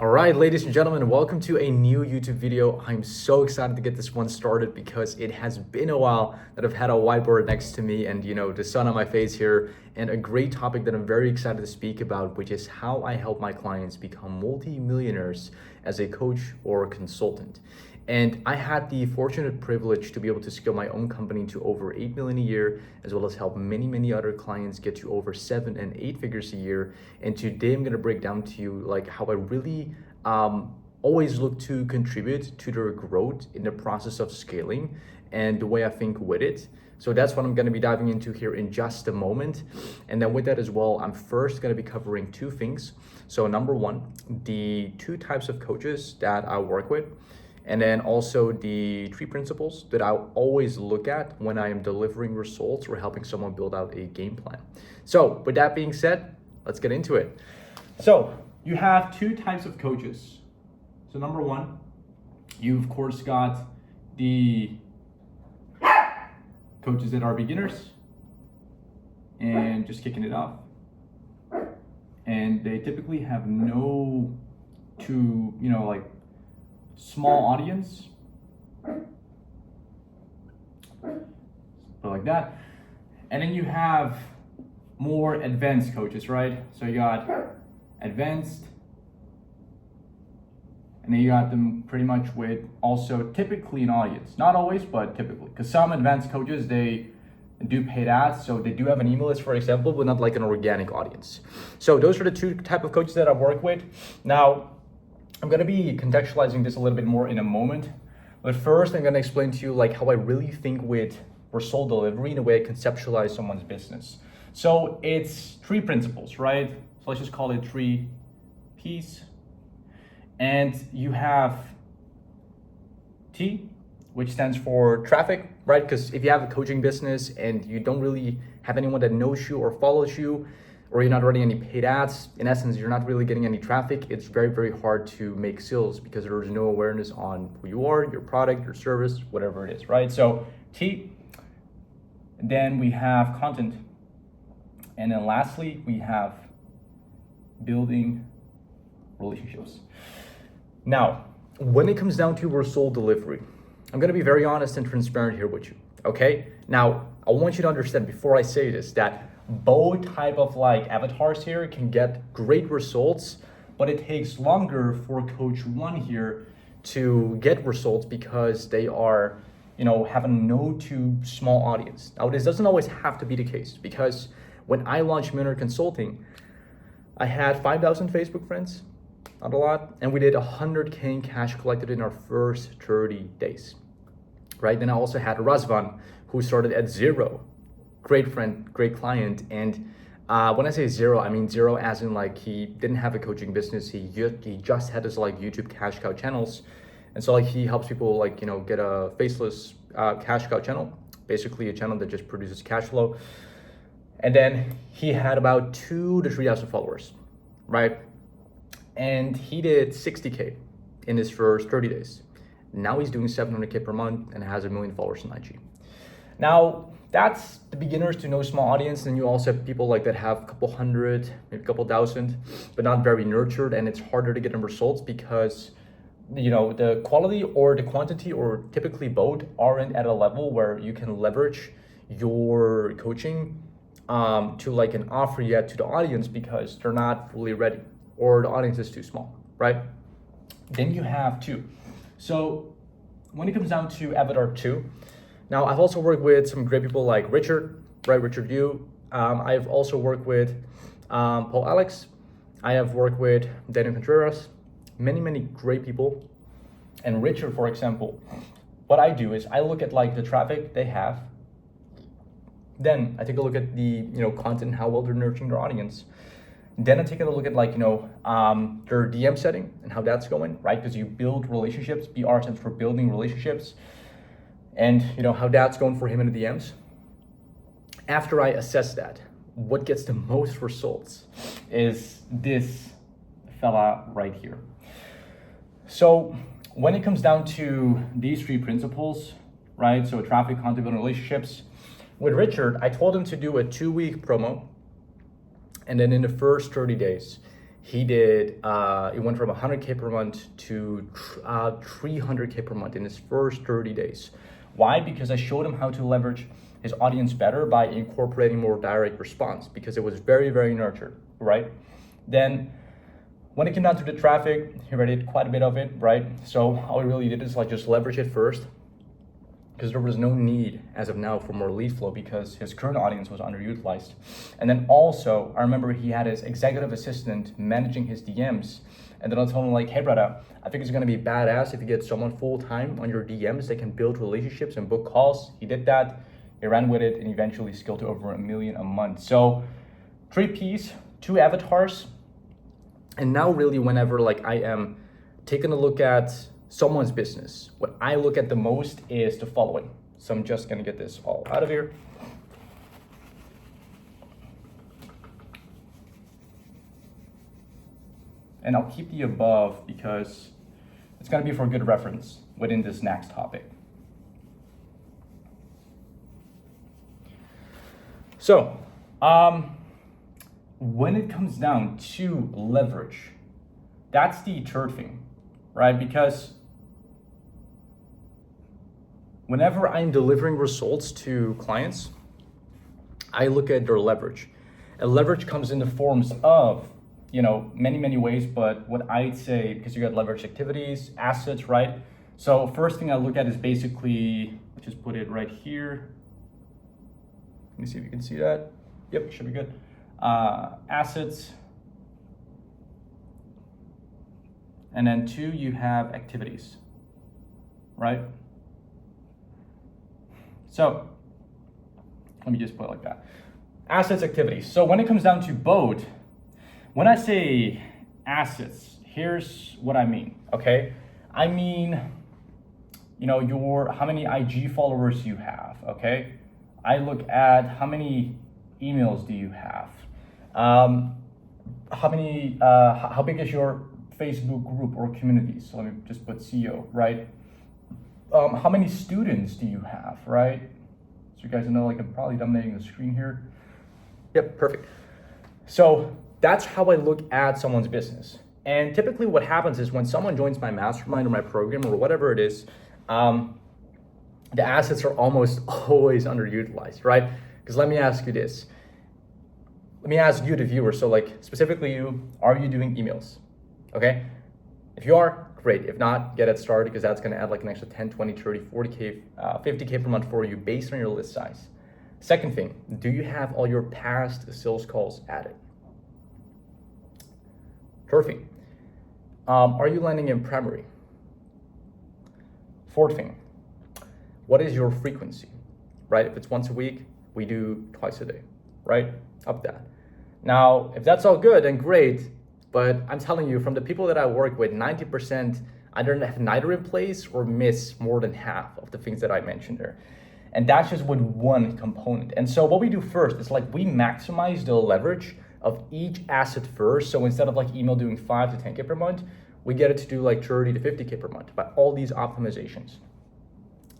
All right, ladies and gentlemen, welcome to a new YouTube video. I'm so excited to get this one started because it has been a while that I've had a whiteboard next to me and the sun on my face here, and a great topic that I'm very excited to speak about, which is how I help my clients become multi-millionaires as a coach or consultant. And I had the fortunate privilege to be able to scale my own company to over 8 million a year, as well as help many other clients get to over 7 and 8 figures a year. And today I'm gonna break down to you like how I really always look to contribute to their growth in the process of scaling and the way I think with it. So that's what I'm gonna be diving into here in just a moment. And then with that as well, I'm first gonna be covering two things. So number one, the two types of coaches that I work with, and then also the three principles that I always look at when I am delivering results or helping someone build out a game plan. So with that being said, let's get into it. So you have two types of coaches. So number one, you of course got the coaches that are beginners and just kicking it off. And they typically have no small audience, like that. And then you have more advanced coaches, right? So you got advanced, and then you got them pretty much with also typically an audience, not always, but typically, because some advanced coaches, they do paid ads, so they do have an email list, for example, but not like an organic audience. So those are the two type of coaches that I work with. Now, I'm gonna be contextualizing this a little bit more in a moment, but first I'm gonna explain to you like how I really think with result delivery in the way I conceptualize someone's business. So it's three principles, right? So let's just call it 3Ps. And you have T, which stands for traffic, right? Because if you have a coaching business and you don't really have anyone that knows you or follows you, or you're not running any paid ads, in essence, you're not really getting any traffic, it's very hard to make sales because there's no awareness on who you are, your product, your service, whatever it is, right? So T, then we have content. And then lastly, we have building relationships. Now, when it comes down to result delivery, I'm gonna be very honest and transparent here with you, okay? Now, I want you to understand before I say this that both type of like avatars here can get great results, but it takes longer for coach one here to get results because they are, have a no to small audience. Now, this doesn't always have to be the case because when I launched Millionaire Consulting, I had 5,000 Facebook friends, not a lot, and we did 100K in cash collected in our first 30 days, right? Then I also had Razvan, who started at zero. Great friend, great client. And when I say zero, I mean zero as in like he didn't have a coaching business. He just had his like YouTube cash cow channels. And so like he helps people like, get a faceless cash cow channel, basically a channel that just produces cash flow. And then he had about 2,000 to 3,000 followers, right? And he did 60K in his first 30 days. Now he's doing 700K per month and has 1 million followers on IG. Now, that's the beginners to no small audience. And you also have people like that have a couple hundred, maybe a couple thousand, but not very nurtured. And it's harder to get them results because, the quality or the quantity or typically both aren't at a level where you can leverage your coaching to like an offer yet to the audience because they're not fully ready or the audience is too small, right? Then you have two. So when it comes down to Avatar 2, now, I've also worked with some great people like Richard, right? Richard Yu. I've also worked with Paul Alex. I have worked with Daniel Contreras, many great people. And Richard, for example, what I do is I look at like the traffic they have. Then I take a look at the content, how well they're nurturing their audience. Then I take a look at like their DM setting and how that's going, right? Because you build relationships. BR stands for building relationships. And how that's going for him in the DMs. After I assess that, what gets the most results is this fella right here. So when it comes down to these three principles, right? So traffic, content, building relationships. With Richard, I told him to do a 2-week promo. And then in the first 30 days, he did, it went from 100K per month to 300K per month in his first 30 days. Why? Because I showed him how to leverage his audience better by incorporating more direct response, because it was very, very nurtured, right? Then when it came down to the traffic, he already did quite a bit of it, right? So all we really did is like just leverage it first, because there was no need as of now for more lead flow because his current audience was underutilized. And then also, I remember he had his executive assistant managing his DMs. And then I told him like, hey brother, I think it's gonna be badass if you get someone full-time on your DMs that can build relationships and book calls. He did that, he ran with it, and eventually scaled to over $1 million a month. So 3 Ps, 2 avatars. And now really whenever like I am taking a look at someone's business, what I look at the most is the following. So I'm just gonna get this all out of here. And I'll keep the above because it's gonna be for good reference within this next topic. So, when it comes down to leverage, that's the third thing, right? Because whenever I'm delivering results to clients, I look at their leverage. And leverage comes in the forms of, many ways, but what I'd say, because you got leverage activities, assets, right? So first thing I look at is basically, let's just put it right here. Let me see if you can see that. Yep, should be good. Assets. And then 2, you have activities, right? So let me just put it like that. Assets, activities. So when it comes down to both, when I say assets, here's what I mean, okay? I mean, how many IG followers you have, okay? I look at how many emails do you have? How big is your Facebook group or community? So let me just put CEO, right? How many students do you have, right? So you guys know, like I'm probably dominating the screen here. Yep, perfect. So that's how I look at someone's business. And typically what happens is when someone joins my mastermind or my program or whatever it is, the assets are almost always underutilized, right? Because let me ask you this. Let me ask you, the viewer. So like specifically you, are you doing emails? Okay. If you are, great. If not, get it started because that's going to add like an extra 10, 20, 30, 40K, 50K per month for you based on your list size. Second thing, do you have all your past sales calls added? Third thing, are you landing in primary? Fourth thing, what is your frequency, right? If it's once a week, we do twice a day, right? Up that. Now, if that's all good, then great. But I'm telling you, from the people that I work with, 90% either have neither in place or miss more than half of the things that I mentioned there. And that's just with one component. And so what we do first is like we maximize the leverage of each asset first. So instead of like email doing 5 to 10K per month, we get it to do like 30 to 50K per month by all these optimizations.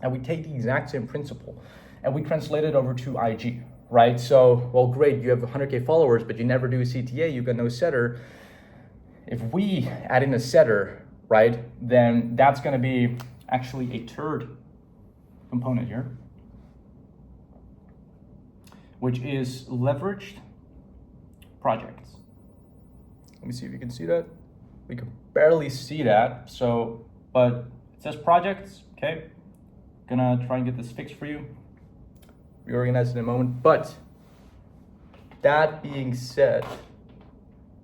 And we take the exact same principle and we translate it over to IG, right? So, well, great, you have 100K followers, but you never do a CTA, you got no setter. If we add in a setter, right, then that's gonna be actually a third component here, which is leveraged projects. Let me see if you can see that. We can barely see that, so, but it says projects, okay? Gonna try and get this fixed for you. Reorganize in a moment, but that being said,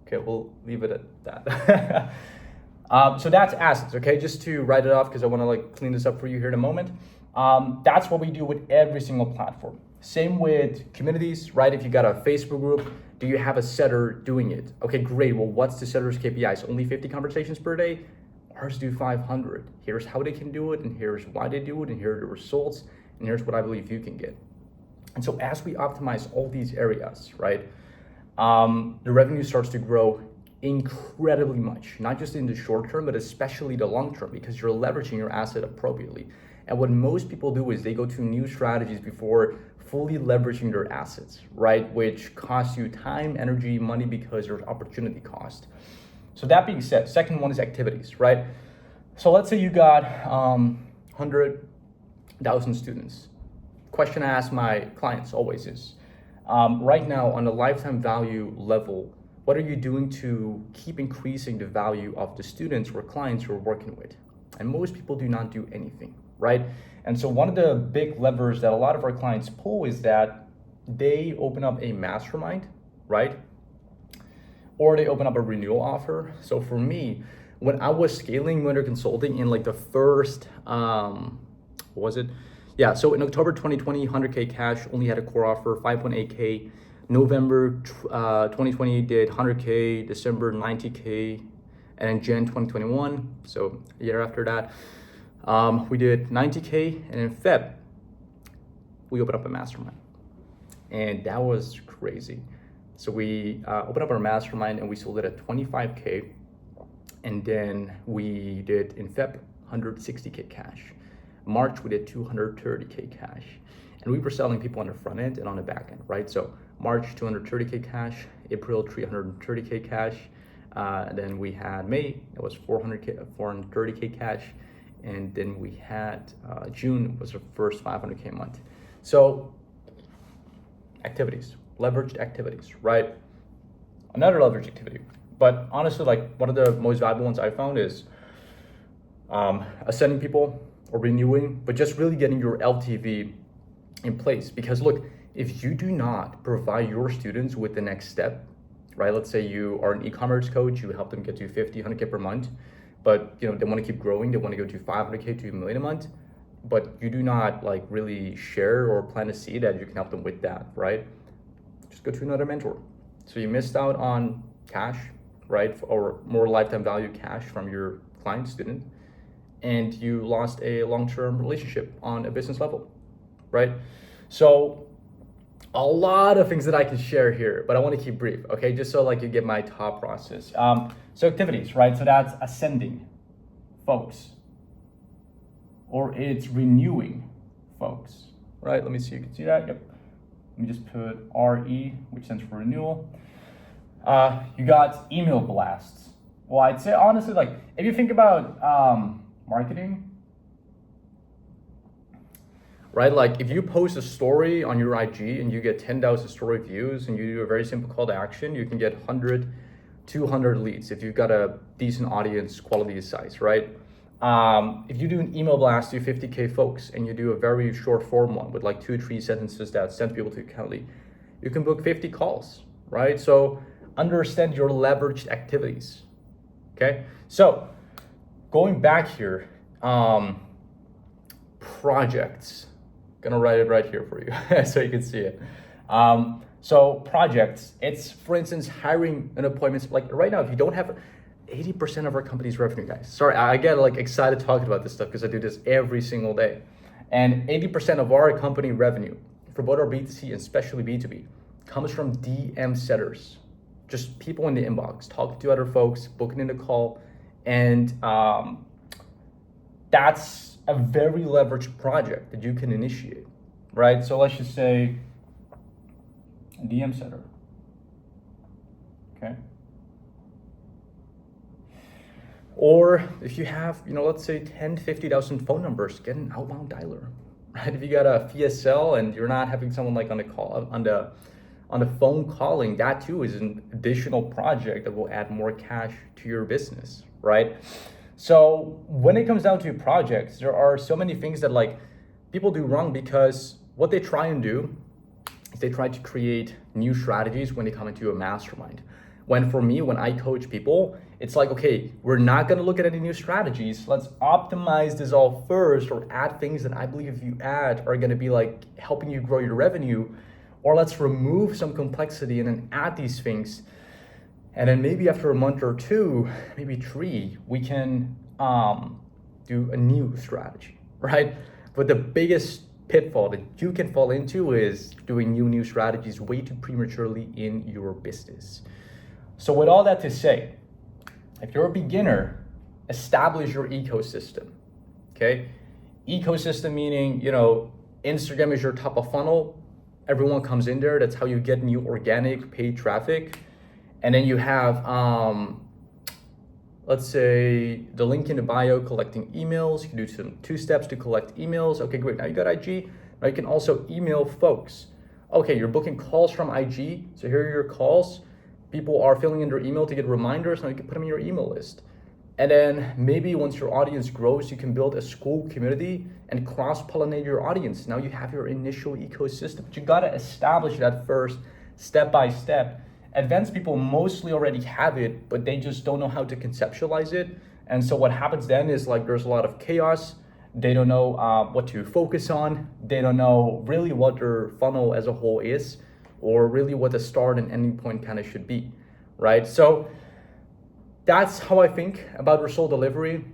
okay, we'll leave it at that. So that's assets, okay? Just to write it off because I wanna like clean this up for you here in a moment. That's what we do with every single platform. Same with communities, right? If you got a Facebook group, do you have a setter doing it? Okay, great. Well, what's the setter's KPIs? Only 50 conversations per day? Ours do 500. Here's how they can do it, and here's why they do it, and here are the results, and here's what I believe you can get. And so as we optimize all these areas, right, the revenue starts to grow incredibly much, not just in the short term, but especially the long term, because you're leveraging your asset appropriately. And what most people do is they go to new strategies before fully leveraging their assets, right? Which costs you time, energy, money, because there's opportunity cost. So that being said, second one is activities, right? So let's say you got 100,000 students. Question I ask my clients always is, right now on a lifetime value level, what are you doing to keep increasing the value of the students or clients you're working with? And most people do not do anything, right? And so one of the big levers that a lot of our clients pull is that they open up a mastermind, right? Or they open up a renewal offer. So for me, when I was scaling Winter Consulting in like the first, what was it? Yeah, so in October 2020, 100K cash, only had a core offer, 5.8K. November 2020 did 100K, December 90K, and in Jan 2021, so a year after that, we did 90K, and in Feb, we opened up a mastermind. And that was crazy. So we opened up our mastermind and we sold it at 25K. And then we did in Feb, 160K cash. March, we did 230K cash. And we were selling people on the front end and on the back end, right? So March, 230K cash, April, 330K cash. Then we had May, it was 430K cash. And then we had June was the first 500K month. So activities, leveraged activities, right? Another leveraged activity. But honestly, like one of the most valuable ones I found is ascending people or renewing, but just really getting your LTV in place. Because look, if you do not provide your students with the next step, right? Let's say you are an e-commerce coach, you help them get to 50, 100K per month, but they want to keep growing, they want to go to 500K to 1 million a month, but you do not like really share or plant a seed that you can help them with that, right? Just go to another mentor. So you missed out on cash, right? Or more lifetime value cash from your client student, and you lost a long-term relationship on a business level, right? So a lot of things that I can share here, but I want to keep brief, okay? Just so like you get my thought process. So activities, right? So that's ascending folks, or it's renewing folks, right? Let me see, you can see that, yep. Let me just put RE, which stands for renewal. You got email blasts. Well, I'd say honestly, like if you think about marketing, right? Like if you post a story on your IG and you get 10,000 story views and you do a very simple call to action, you can get 100, 200 leads if you've got a decent audience quality size, right? If you do an email blast to 50K folks and you do a very short form one with like 2-3 sentences that send people to Calendly, you can book 50 calls, right? So understand your leveraged activities, okay? So going back here, projects. Gonna write it right here for you so you can see it. So projects, it's for instance hiring an appointment. Like right now, if you don't have 80% of our company's revenue, guys. Sorry, I get like excited talking about this stuff because I do this every single day. And 80% of our company revenue for both our B2C and especially B2B comes from DM setters, just people in the inbox, talking to other folks, booking in a call, and that's a very leveraged project that you can initiate, right? So let's just say a DM setter, okay? Or if you have, let's say 10, 50,000 phone numbers, get an outbound dialer, right? If you got a VSL and you're not having someone like on the call, on the phone calling, that too is an additional project that will add more cash to your business, right? So when it comes down to projects, there are so many things that like people do wrong because what they try and do is they try to create new strategies when they come into a mastermind. When for me, when I coach people, it's like, okay, we're not gonna look at any new strategies. Let's optimize this all first or add things that I believe if you add are gonna be like helping you grow your revenue, or let's remove some complexity and then add these things. And then maybe after a month or two, maybe 3, we can do a new strategy, right? But the biggest pitfall that you can fall into is doing new strategies way too prematurely in your business. So with all that to say, if you're a beginner, establish your ecosystem, okay? Ecosystem meaning, Instagram is your top of funnel. Everyone comes in there. That's how you get new organic paid traffic. And then you have, let's say the link in the bio, collecting emails. You can do some 2 steps to collect emails. Okay, great. Now you got IG. Now you can also email folks. Okay, you're booking calls from IG. So here are your calls. People are filling in their email to get reminders. Now you can put them in your email list. And then maybe once your audience grows, you can build a school community and cross-pollinate your audience. Now you have your initial ecosystem. But you gotta establish that first, step by step. Advanced people mostly already have it, but they just don't know how to conceptualize it. And so what happens then is there's a lot of chaos. They don't know what to focus on. They don't know really what their funnel as a whole is, or really what the start and ending point kind of should be, right? So that's how I think about result delivery.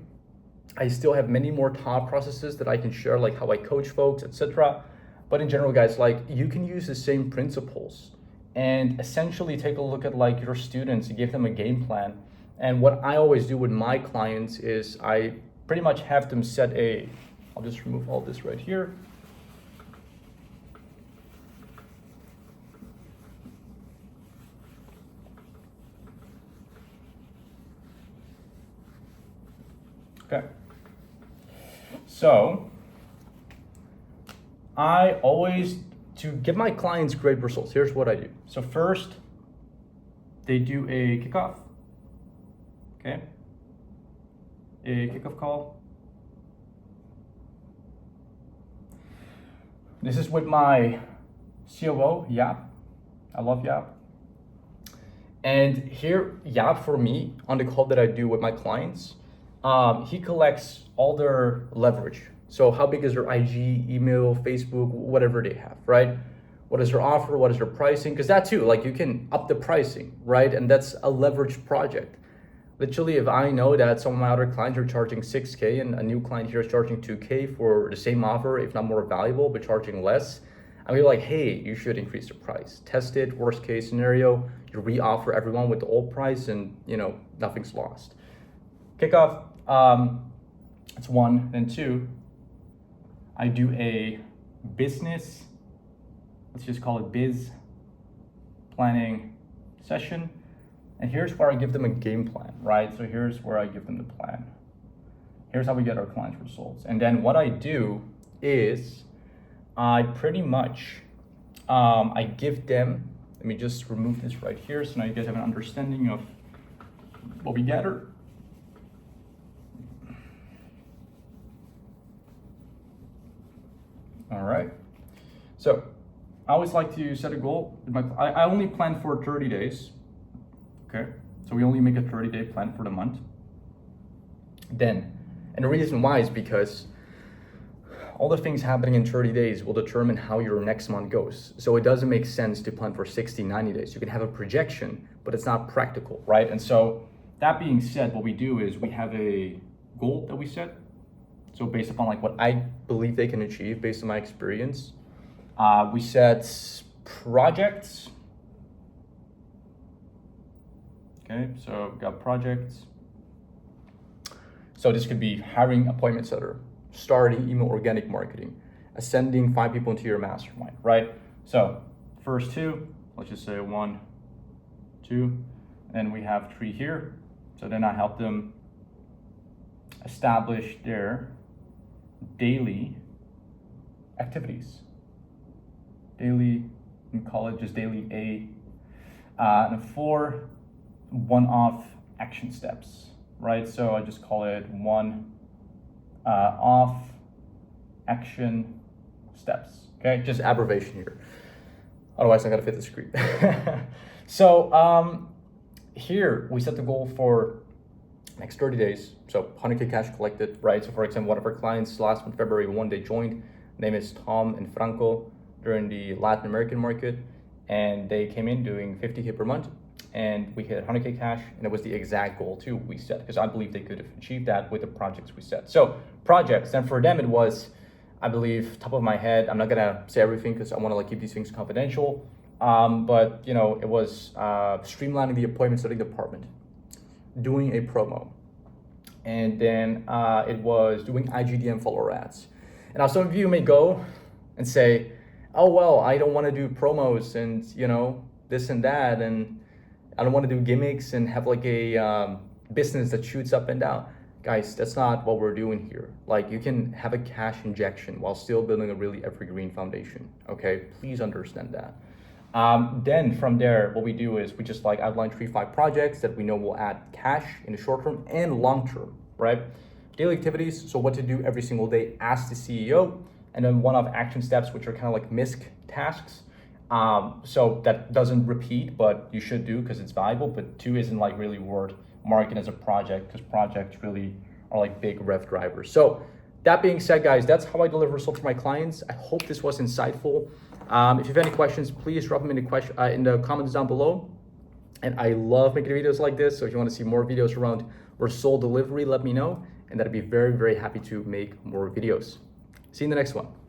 I still have many more thought processes that I can share, like how I coach folks, etc. But in general, guys, you can use the same principles and essentially take a look at your students, you give them a game plan. And what I always do with my clients is I pretty much have them set I'll just remove all this right here. Okay. So I always, to give my clients great results, here's what I do. So first, they do a kickoff, okay? A kickoff call. This is with my COO, Yap. I love Yap. And here, Yap, for me, on the call that I do with my clients, he collects all their leverage. So how big is their IG, email, Facebook, whatever they have, right? What is their offer? What is their pricing? Because that too, you can up the pricing, right? And that's a leverage project. Literally, if I know that some of my other clients are charging 6K and a new client here is charging 2K for the same offer, if not more valuable, but charging less, I'm gonna be like, hey, you should increase the price. Test it, worst case scenario, you re-offer everyone with the old price and nothing's lost. Kickoff, that's 1. Then 2, I do a business, let's just call it biz planning session. And here's where I give them a game plan, right? So here's where I give them the plan. Here's how we get our clients' results. And then what I do is I pretty much, I give them, let me just remove this right here so now you guys have an understanding of what we gather. All right. So I always like to set a goal. I only plan for 30 days. Okay. So we only make a 30-day plan for the month. And the reason why is because all the things happening in 30 days will determine how your next month goes. So it doesn't make sense to plan for 60, 90 days. You can have a projection, but it's not practical, right? And so that being said, what we do is we have a goal that we set. So based upon what I believe they can achieve based on my experience, we set projects. Okay, so we've got projects. So this could be hiring appointment setter, starting email organic marketing, ascending 5 people into your mastermind, right? So first 2, let's just say 1, 2, and we have 3 here. So then I help them establish their daily activities. Daily, we call it just daily A. And 4 one-off action steps, right? So I just call it off action steps, okay? Just abbreviation here. Otherwise I gotta fit the screen. So here we set the goal for next 30 days. So 100K cash collected, right? So for example, one of our clients last month, February 1, they joined. Name is Tom and Franco. They're in the Latin American market and they came in doing 50K per month and we hit 100K cash and it was the exact goal too we set because I believe they could have achieved that with the projects we set. So projects, and for them it was, I believe, top of my head, I'm not gonna say everything because I wanna keep these things confidential, But you know, it was streamlining the appointment setting department, doing a promo, and then it was doing IGDM follower ads. And now some of you may go and say, oh, well, I don't want to do promos and, you know, this and that, and I don't want to do gimmicks and have like a business that shoots up and down. Guys, that's not what we're doing here. Like, you can have a cash injection while still building a really evergreen foundation, okay? Please understand that. Then from there, what we do is we just like outline 3-5 projects that we know will add cash in the short term and long term, right? Daily activities, so what to do every single day as the CEO, and then one-off action steps, which are kind of like MISC tasks. So that doesn't repeat, but you should do because it's valuable. But 2 isn't like really worth marking as a project, because projects really are like big rev drivers. So that being said, guys, that's how I deliver results for my clients. I hope this was insightful. If you have any questions, please drop them in the comments down below. And I love making videos like this. So if you want to see more videos around result delivery, let me know. And I'd be very, very happy to make more videos. See you in the next one.